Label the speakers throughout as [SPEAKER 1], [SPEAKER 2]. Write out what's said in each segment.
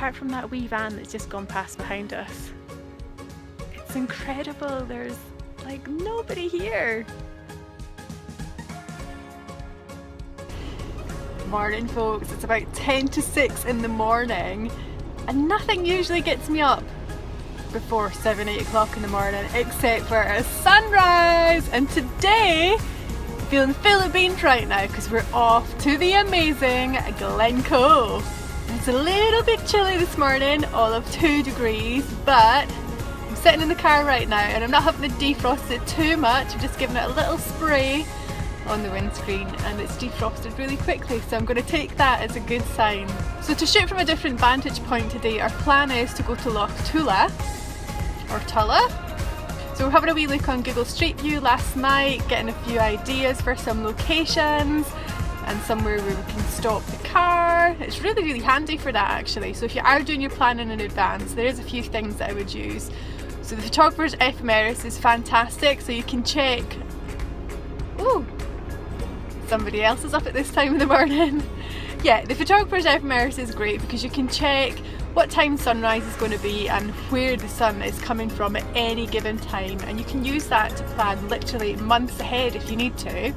[SPEAKER 1] apart from that wee van that's just gone past behind us. It's incredible, there's like nobody here. Morning folks, it's about 10 to 6 in the morning and nothing usually gets me up before 7-8 o'clock in the morning except for a sunrise, and today I'm feeling full of beans right now because we're off to the amazing Glen Coe. It's a little bit chilly this morning, all of 2 degrees, but I'm sitting in the car right now and I'm not having to defrost it too much. I'm just giving it a little spray on the windscreen and it's defrosted really quickly, so I'm going to take that as a good sign. So to shoot from a different vantage point today, our plan is to go to Loch Tulla, or Tulla. So we're having a wee look on Google Street View last night, getting a few ideas for some locations and somewhere where we can stop the car. It's really handy for that actually. So if you are doing your planning in advance, there is a few things that I would use. So the photographer's ephemeris is fantastic, so you can check. Ooh, somebody else is up at this time of the morning. Yeah, the photographer's ephemeris is great because you can check what time sunrise is going to be and where the sun is coming from at any given time, and you can use that to plan literally months ahead if you need to.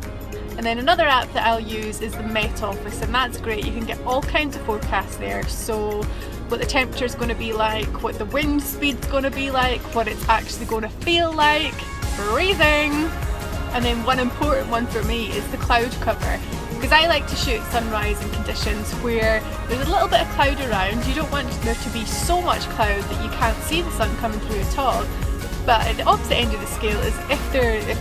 [SPEAKER 1] And then another app that I'll use is the Met Office, and that's great. You can get all kinds of forecasts there, so what the temperature is going to be like, what the wind speed is going to be like, what it's actually going to feel like, freezing. And then one important one for me is the cloud cover, because I like to shoot sunrise in conditions where there's a little bit of cloud around. You don't want there to be so much cloud that you can't see the sun coming through at all. But at the opposite end of the scale is if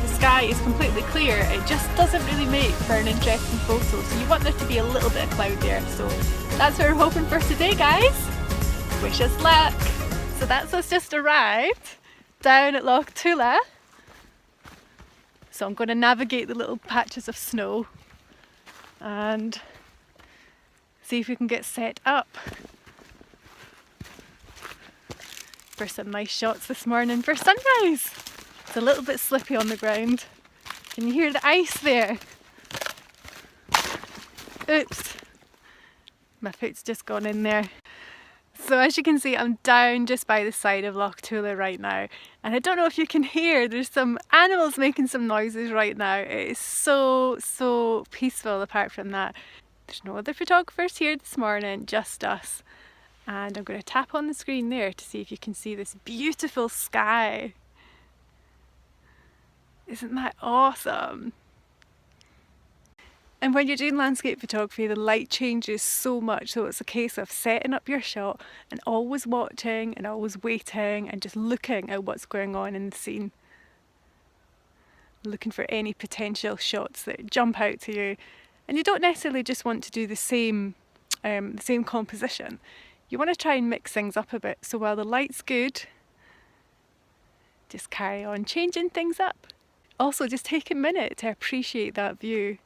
[SPEAKER 1] the sky is completely clear, it just doesn't really make for an interesting photo. So you want there to be a little bit of cloud there. So that's what we're hoping for today, guys. Wish us luck. So that's us just arrived down at Loch Tulla. So I'm going to navigate the little patches of snow and see if we can get set up for some nice shots this morning for sunrise. It's a little bit slippy on the ground. Can you hear the ice there? Oops, my foot's just gone in there. So as you can see, I'm down just by the side of Loch Tulla right now, and I don't know if you can hear, there's some animals making some noises right now. It is so peaceful apart from that. There's no other photographers here this morning, just us. And I'm going to tap on the screen there to see if you can see this beautiful sky. Isn't that awesome? And when you're doing landscape photography, the light changes so much, so it's a case of setting up your shot and always watching and always waiting and just looking at what's going on in the scene. Looking for any potential shots that jump out to you. And you don't necessarily just want to do the same composition. You want to try and mix things up a bit, so while the light's good, just carry on changing things up. Also, just take a minute to appreciate that view.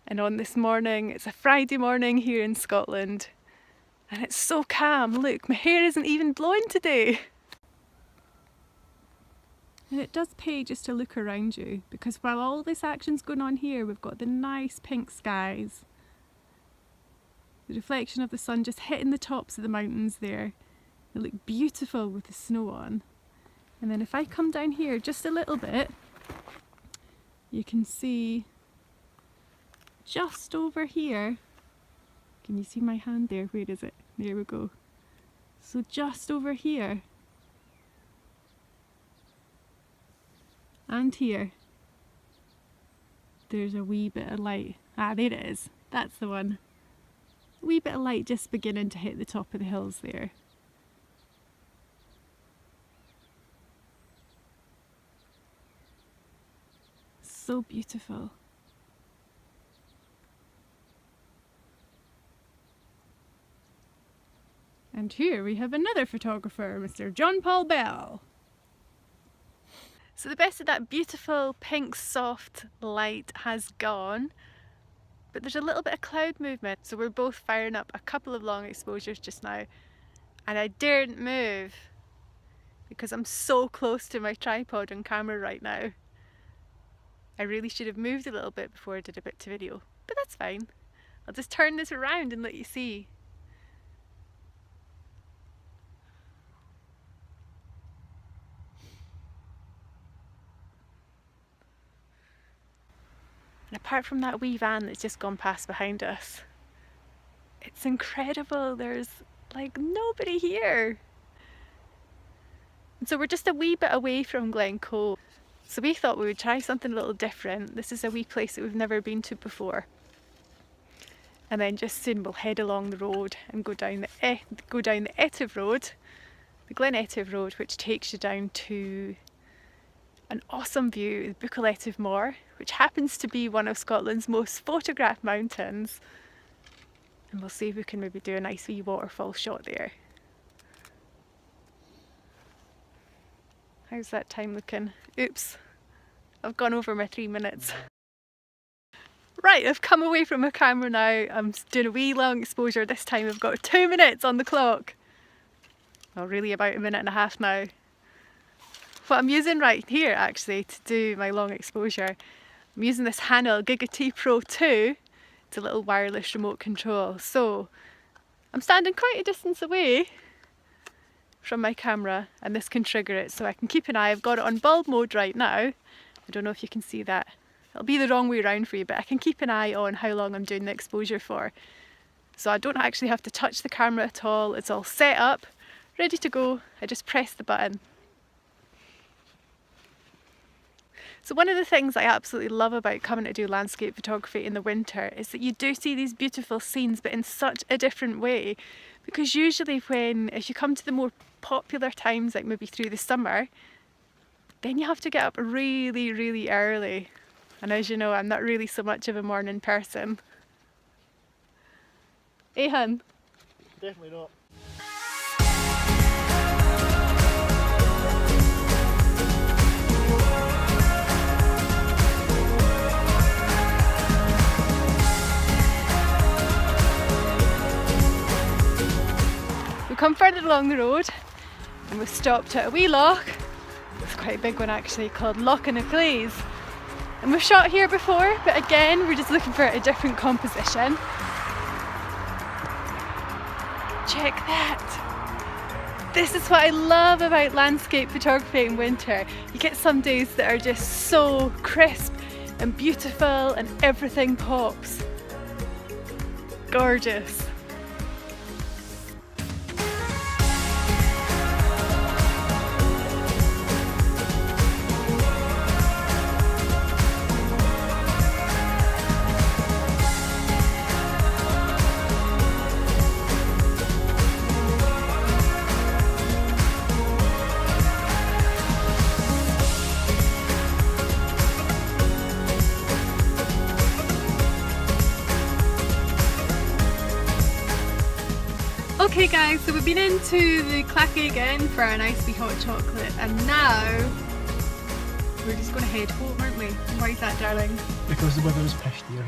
[SPEAKER 1] And on this morning, it's a Friday morning here in Scotland, and it's so calm. Look, my hair isn't even blowing today. And it does pay just to look around you, because while all this action's going on here, we've got the nice pink skies. The reflection of the sun just hitting the tops of the mountains there. They look beautiful with the snow on. And then if I come down here just a little bit, you can see just over here, can you see my hand there? Where is it? There we go. So just over here and here, there's a wee bit of light. Ah, there it is. That's the one. A wee bit of light just beginning to hit the top of the hills there. So beautiful. And here we have another photographer, Mr. John Paul Bell. So the best of that beautiful pink soft light has gone, but there's a little bit of cloud movement. So we're both firing up a couple of long exposures just now, and I daren't move because I'm so close to my tripod and camera right now. I really should have moved a little bit before I did a bit to video, but that's fine. I'll just turn this around and let you see. And apart from that wee van that's just gone past behind us, it's incredible. There's like nobody here. And so we're just a wee bit away from Glen Coe. So we thought we would try something a little different. This is a wee place that we've never been to before. And then just soon we'll head along the road and go down the Etive Road, the Glen Etive Road, which takes you down to an awesome view, the Buccal Etive Moor, which happens to be one of Scotland's most photographed mountains. And we'll see if we can maybe do a nice wee waterfall shot there. How's that time looking? Oops, I've gone over my 3 minutes. Right, I've come away from my camera now. I'm doing a wee long exposure. This time I've got 2 minutes on the clock. Well, really about 1.5 minutes now. What I'm using right here actually to do my long exposure, I'm using this Hanel Giga T Pro 2. It's a little wireless remote control. So I'm standing quite a distance away from my camera and this can trigger it, so I can keep an eye. I've got it on bulb mode right now. I don't know if you can see that. It'll be the wrong way around for you, but I can keep an eye on how long I'm doing the exposure for. So I don't actually have to touch the camera at all. It's all set up, ready to go. I just press the button. So one of the things I absolutely love about coming to do landscape photography in the winter is that you do see these beautiful scenes, but in such a different way. Because usually if you come to the more popular times, like maybe through the summer, then you have to get up really, really early. And as you know, I'm not really so much of a morning person. Eh, hun?
[SPEAKER 2] Definitely not.
[SPEAKER 1] We've come further along the road and we've stopped at a wee loch. It's quite a big one actually, called Loch Tulla. And we've shot here before, but again we're just looking for a different composition. Check that! This is what I love about landscape photography in winter. You get some days that are just so crisp and beautiful and everything pops. Gorgeous. Okay guys, so we've been into the Clackie again for a nice wee hot chocolate and now we're just going to head home, aren't we? Why is that, darling?
[SPEAKER 2] Because the weather is pished here.